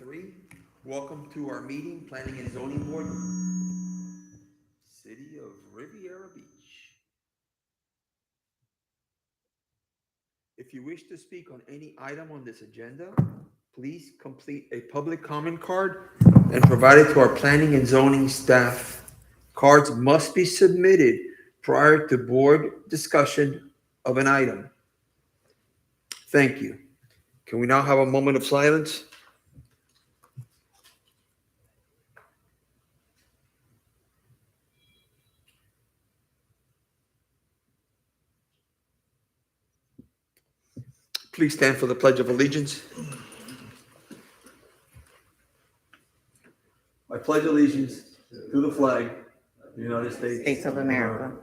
3. Welcome to our meeting, Planning and Zoning Board, City of Riviera Beach. If you wish to speak on any item on this agenda, please complete a public comment card and provide it to our planning and zoning staff. Cards must be submitted prior to board discussion of an item. Thank you. Can we now have a moment of silence? Please stand for the Pledge of Allegiance. I pledge allegiance to the flag of the United States of America,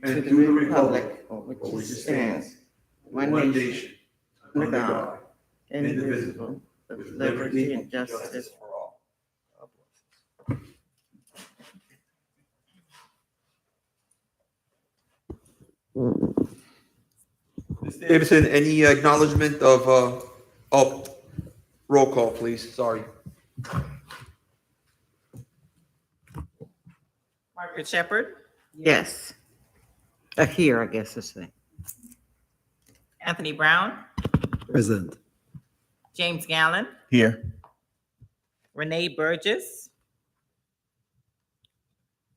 and to the republic for which it stands, one nation, under God, indivisible, with liberty and justice for all. Ms. Davidson, any acknowledgement of, roll call, please, sorry. Margaret Shepherd, Yes. Here, I guess it's it. Anthony Brown, Present. James Gallen, Here. Renee Burgess,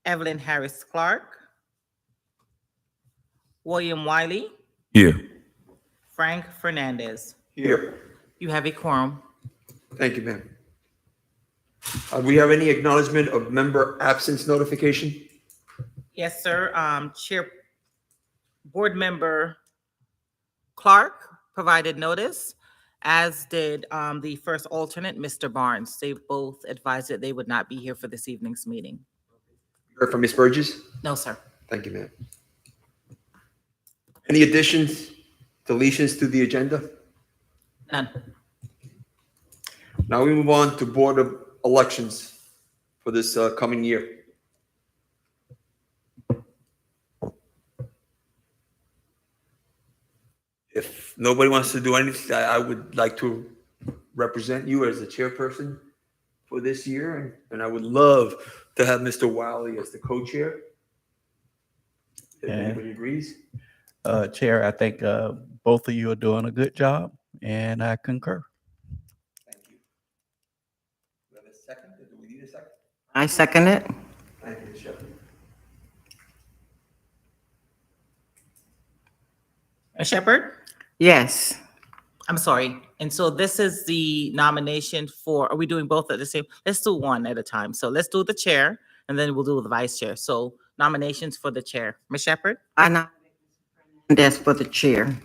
Evelyn Harris Clark, William Wiley, Here. Frank Fernandez. Here. You have a quorum. Thank you, ma'am. Do we have any acknowledgement of member absence notification? Yes, sir. Board Member Clark provided notice, as did the first alternate, Mr. Barnes. They both advised that they would not be here for this evening's meeting. Heard from Ms. Burgess? No, sir. Thank you, ma'am. Any additions, deletions to the agenda? None. Now we move on to Board of Elections for this coming year. If nobody wants to do anything, I would like to represent you as the chairperson for this year, and I would love to have Mr. Wiley as the co-chair. If And- anybody agrees. Chair, I think both of you are doing a good job, and I concur. Thank you. Do we have a second? Do we need a second? I second it. Thank you, Ms. Shepherd. Shepherd? Yes. I'm sorry. And so this is the nomination for, are we doing both at the same? Let's do one at a time. So let's do the chair and then we'll do the vice chair. So nominations for the chair. Ms. Shepherd? I nominate Mr. Fernandez for the chair.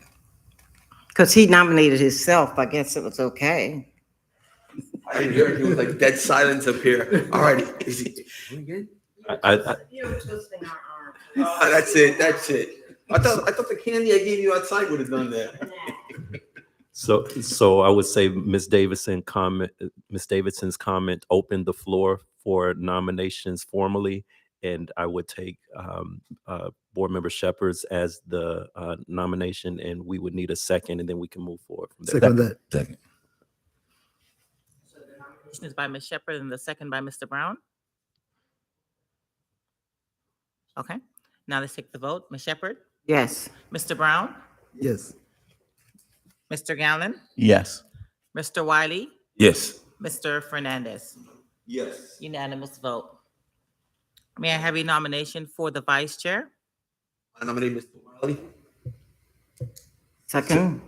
Because he nominated himself, I guess it was okay. I didn't hear it. It was like dead silence up here. All righty. Is he? Again? You're twisting our arm. Oh, that's it. That's it. I thought the candy I gave you outside would have done that. So I would say Ms. Davidson's comment opened the floor for nominations formally, and I would take Board Member Shepherd's as the nomination, and we would need a second, and then we can move forward from there. Second that. Second. So the nomination is by Ms. Shepherd and the second by Mr. Brown. Okay, now let's take the vote. Ms. Shepherd? Yes. Mr. Brown? Yes. Mr. Gallen? Yes. Mr. Wiley? Yes. Mr. Fernandez? Yes. Unanimous vote. May I have a nomination for the vice chair? I nominate Mr. Wiley. Second.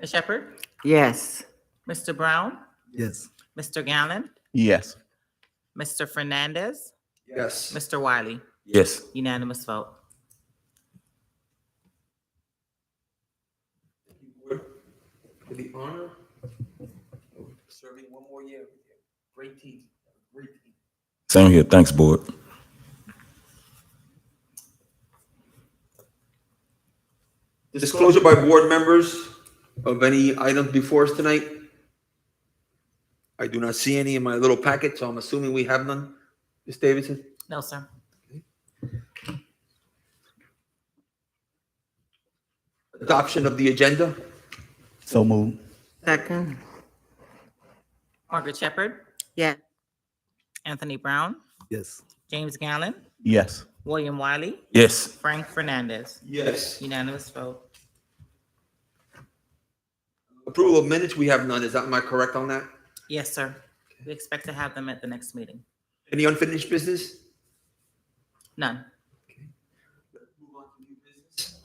Ms. Shepherd? Yes. Mr. Brown? Yes. Mr. Gallen? Yes. Mr. Fernandez? Yes. Mr. Wiley? Yes. Unanimous vote. Thank you, Board, for the honor of serving one more year with you. Great team. Great team. Same here. Thanks, board. Disclosure by board members of any items before us tonight. I do not see any in my little packet, so I'm assuming we have none. Ms. Davidson? No, sir. Adoption of the agenda. So move. Second. Margaret Shepherd, Yeah. Anthony Brown, Yes. James Gallen, Yes. William Wiley, Yes. Frank Fernandez. Yes. Unanimous vote. Approval of minutes, we have none. Am I correct on that? Yes, sir. We expect to have them at the next meeting. Any unfinished business? None. Let's move on to new business.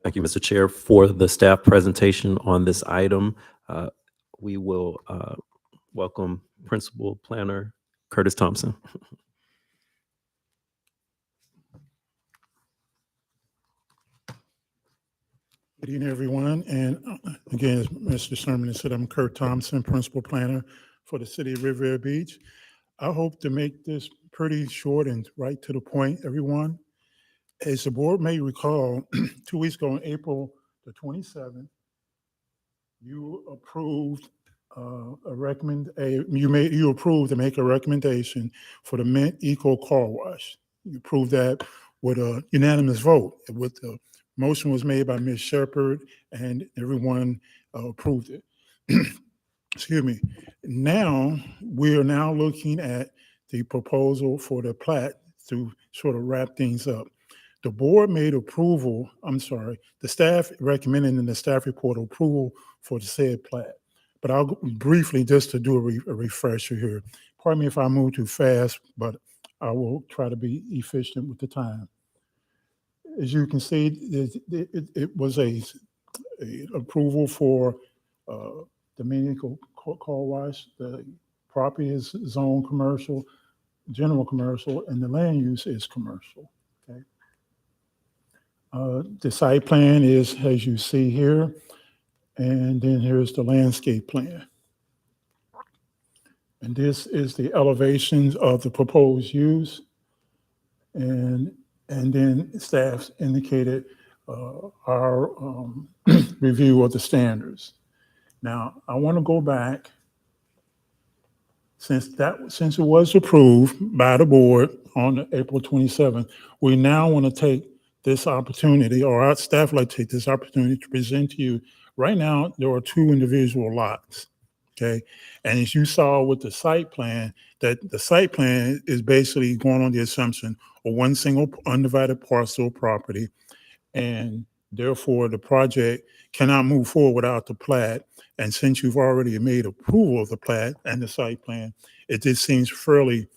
Thank you, Mr. Chair. For the staff presentation on this item, we will welcome Principal Planner Curtis Thompson. Good evening, everyone. And again, as Mr. Sherman has said, I'm Kurt Thompson, Principal Planner for the City of Riviera Beach. I hope to make this pretty short and right to the point, everyone. As the board may recall, 2 weeks ago on April the 27th, you approved you approved to make a recommendation for the Mint Eco Car Wash. You approved that with a unanimous vote. With the motion was made by Ms. Shepherd, and everyone approved it. Excuse me. Now, we are now looking at the proposal for the plat to sort of wrap things up. The board made the staff recommended in the staff report approval for the said plat. But I'll go briefly, just to do a refresher here. Pardon me if I move too fast, but I will try to be efficient with the time. As you can see, it was a approval for the Dominico Car Wash. The property is zone commercial, general commercial, and the land use is commercial. Okay. The site plan is, as you see here, and then here's the landscape plan. And this is the elevations of the proposed use. And then staff indicated our review of the standards. Now, I want to go back, since it was approved by the board on April 27th, we now want to take this opportunity, or our staff would like to take this opportunity to present to you. Right now, there are 2 individual lots, okay? And as you saw with the site plan, that the site plan is basically going on the assumption of one single undivided parcel of property, and therefore the project cannot move forward without the plat. And since you've already made approval of the plat and the site plan, it just seems fairly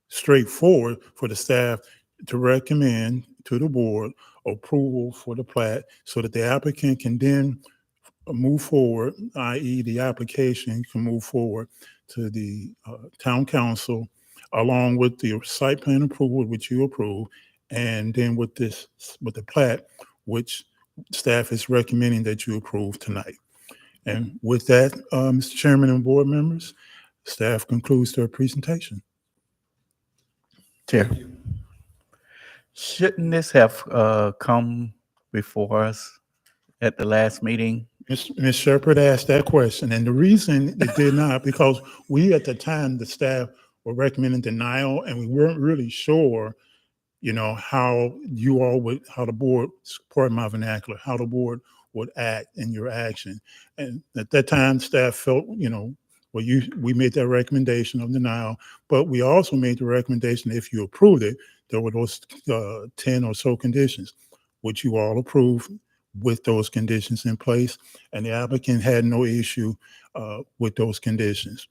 straightforward for the staff to recommend to the board approval for the plat so that the applicant can then move forward, i.e. the application can move forward to the town council along with the site plan approval, which you approve, and then with the plat, which staff is recommending that you approve tonight. And with that, Mr. Chairman and board members, staff concludes their presentation. Chair. Shouldn't this have come before us at the last meeting? Ms. Shepherd asked that question, and the reason it did not, because we at the time, the staff were recommending denial, and we weren't really sure, how the board, pardon my vernacular, how the board would act in your action. And at that time, staff felt, we made that recommendation of denial, but we also made the recommendation, if you approved it, there were those 10 or so conditions, which you all approved with those conditions in place, and the applicant had no issue with those conditions.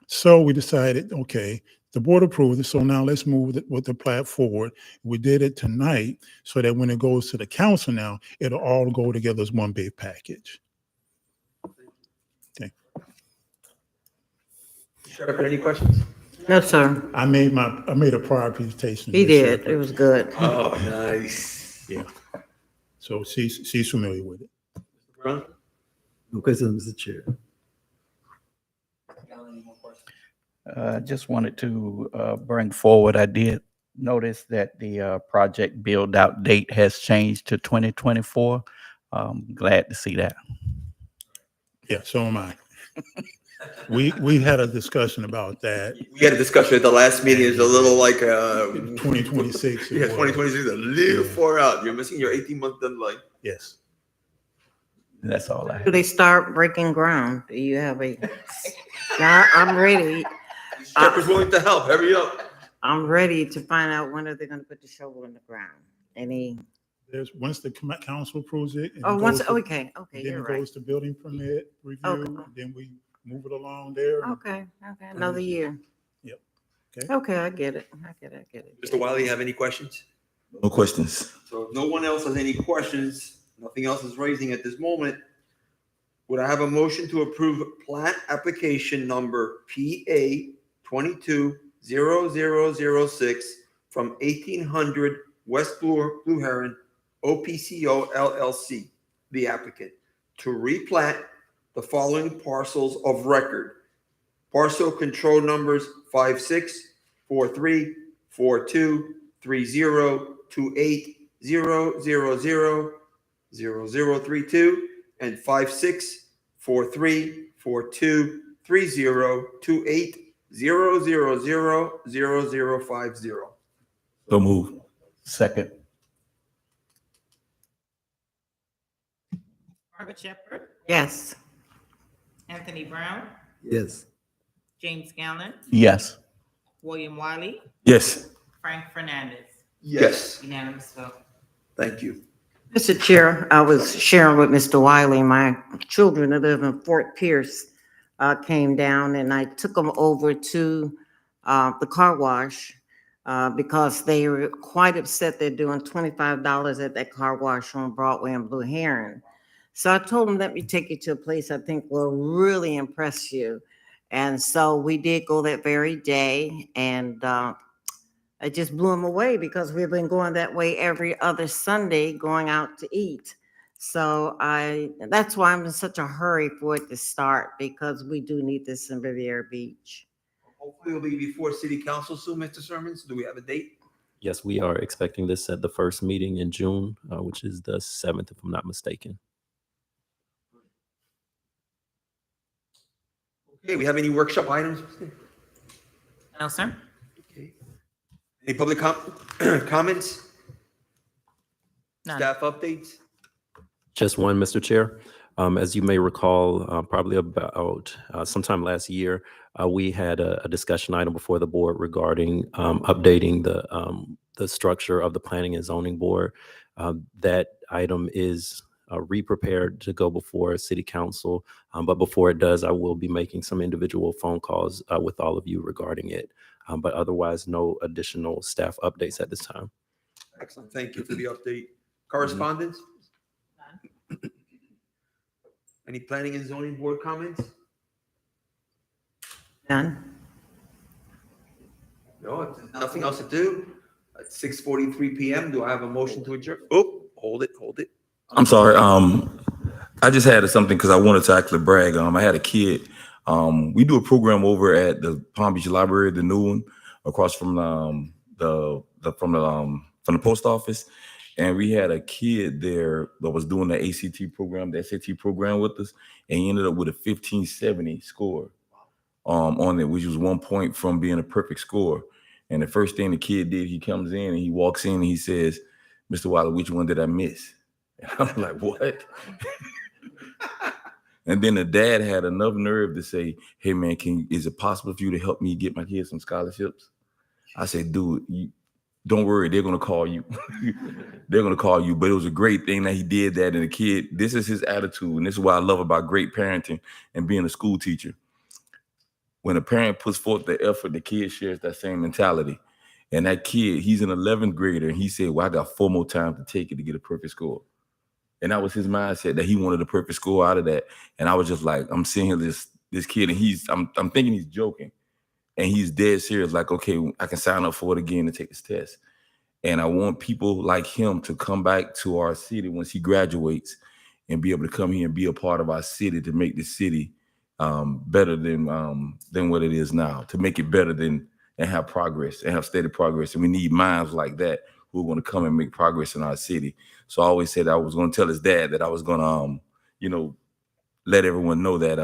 So we decided, okay, the board approved it, so now let's move with the plat forward. We did it tonight so that when it goes to the council now, it'll all go together as one big package. Okay. Shepherd, any questions? No, sir. I made a prior presentation. He did. It was good. Oh, nice. Yeah. So she's familiar with it. Brown? No question, Mr. Chair. Just wanted to bring forward, I did notice that the project build out date has changed to 2024. Glad to see that. Yeah, so am I. We had a discussion about that. We had a discussion at the last meeting. It's a little like 2026. Yeah, 2026 is a little far out. You're missing your 18-month deadline. Yes. That's all I Do have. they start breaking ground? Do you have a? Now, I'm ready. Shepherd's willing to help. Hurry up. I'm ready to find out when are they gonna put the shovel in the ground? Any, Once the council approves it. and oh, it once, goes to- okay, Then you're it right. goes to building permit review, then we move it along there. Okay, another year. Yep. Okay. Okay, I get it. Mr. Wiley, you have any questions? No questions. So if no one else has any questions, nothing else is raising at this moment. Would I have a motion to approve plat application number PA 220006 from 1800 West Blue Heron, OPCO LLC, the applicant, to replat the following parcels of record. Parcel control numbers 5643423000000032 and 564342302800000050. So move. Second. Margaret Shepherd, Yes, Anthony Brown, Yes. James Gallen, Yes. William Wiley, Yes. Frank Fernandez. Yes, Unanimous vote. thank you. Mr. Chair, I was sharing with Mr. Wiley, my children that live in Fort Pierce came down and I took them over to the car wash because they were quite upset. They're doing $25 at that car wash on Broadway and Blue Heron. So I told them, let me take you to a place I think will really impress you. And so we did go that very day, and it just blew them away because we've been going that way every other Sunday, going out to eat. So that's why I'm in such a hurry for it to start, because we do need this in Riviera Beach. Hopefully it'll be before city council soon, Mr. Sermons. Do we have a date? Yes, we are expecting this at the first meeting in June, which is the 7th, if I'm not mistaken. Okay, we have any workshop items? No, sir. Okay. Any public comments? None. Staff updates? Just one, Mr. Chair. As you may recall, probably about sometime last year, we had a discussion item before the board regarding updating the structure of the Planning and Zoning Board. That item is re-prepared to go before City Council, but before it does, I will be making some individual phone calls with all of you regarding it. But otherwise, no additional staff updates at this time. Excellent. Thank you for the update. Correspondence? Any planning and zoning board comments? Done? No, if there's nothing else to do. At 6:43 PM, do I have a motion to adjourn? Oh, hold it. I'm sorry. I just had something because I wanted to actually brag. I had a kid. We do a program over at the Palm Beach Library, the new one, across from the post office. And we had a kid there that was doing the ACT program, the SAT program with us, and he ended up with a 1570 score on it, which was 1 point from being a perfect score. And the first thing the kid did, he comes in and he walks in and he says, "Mr. Wilder, which one did I miss?" And I'm like, "What?" And then the dad had enough nerve to say, "Hey man, is it possible for you to help me get my kids some scholarships?" I said, "Dude, don't worry, they're gonna call you." They're gonna call you. But it was a great thing that he did that. And the kid, this is his attitude, and this is what I love about great parenting and being a school teacher. When a parent puts forth the effort, the kid shares that same mentality. And that kid, he's an 11th grader, and he said, "Well, I got 4 more times to take it to get a perfect score." And that was his mindset, that he wanted a perfect score out of that. And I was just like, I'm seeing this kid, and I'm thinking he's joking, and he's dead serious. Like, okay, I can sign up for it again to take this test. And I want people like him to come back to our city once he graduates and be able to come here and be a part of our city to make the city better than what it is now, to make it better and have progress and have steady progress. And we need minds like that who are going to come and make progress in our city. So I always said I was going to tell his dad that I was going to, let everyone know that,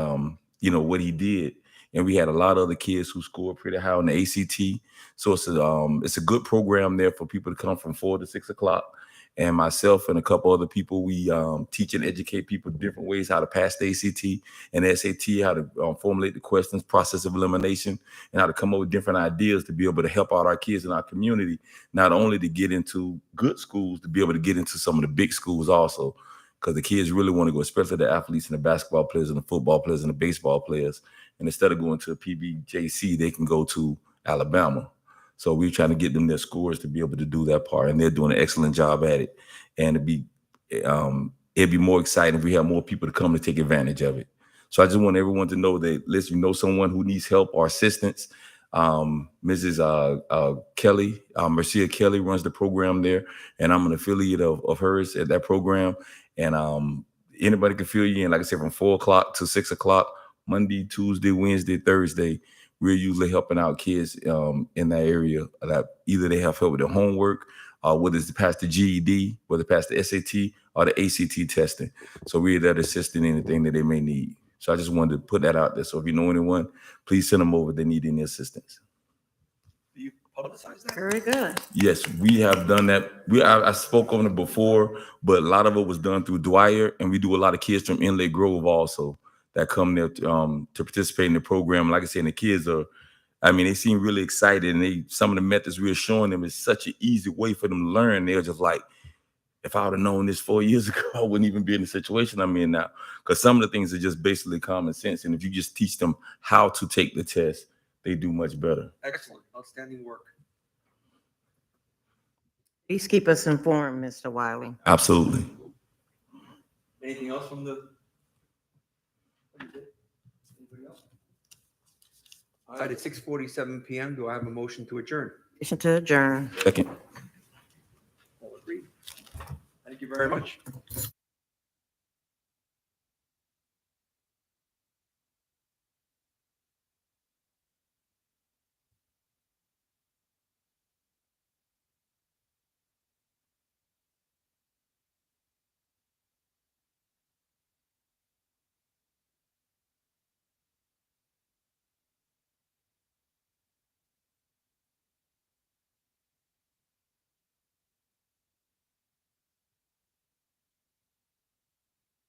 what he did. And we had a lot of other kids who scored pretty high on the ACT. So it's a good program there for people to come from 4 to 6 o'clock. and myself and a couple other people, we teach and educate people different ways how to pass the ACT and SAT, how to formulate the questions, process of elimination, and how to come up with different ideas to be able to help out our kids in our community, not only to get into good schools, to be able to get into some of the big schools also, because the kids really want to go, especially the athletes and the basketball players and the football players and the baseball players. And instead of going to a PBJC, they can go to Alabama. So we're trying to get them their scores to be able to do that part, and they're doing an excellent job at it. And it'd be more exciting if we have more people to come to take advantage of it. So I just want everyone to know that, listen, you know someone who needs help or assistance. Mrs. Kelly, Marcia Kelly runs the program there, and I'm an affiliate of hers at that program. And anybody can fill you in, like I said, from 4 o'clock to 6 o'clock, Monday, Tuesday, Wednesday, Thursday. We're usually helping out kids in that area that either they have help with their homework, whether it's to pass the GED, whether to pass the SAT or the ACT testing. So we're there to assist in anything that they may need. So I just wanted to put that out there. So if you know anyone, please send them over if they need any assistance. Do you publicize that? Very good. Yes, we have done that. I spoke on it before, but a lot of it was done through Dwyer, and we do a lot of kids from Inlet Grove also that come there to participate in the program. Like I said, the kids they seem really excited, and some of the methods we are showing them is such an easy way for them to learn. They're just like, if I would have known this 4 years ago, I wouldn't even be in the situation I'm in now. Because some of the things are just basically common sense, and if you just teach them how to take the test, they do much better. Excellent. Outstanding work. Please keep us informed, Mr. Wiley. Absolutely. Anything else from the? Anybody else? All right, at 6:47 PM, do I have a motion to adjourn? Motion to adjourn. Second. All agreed. Thank you very much.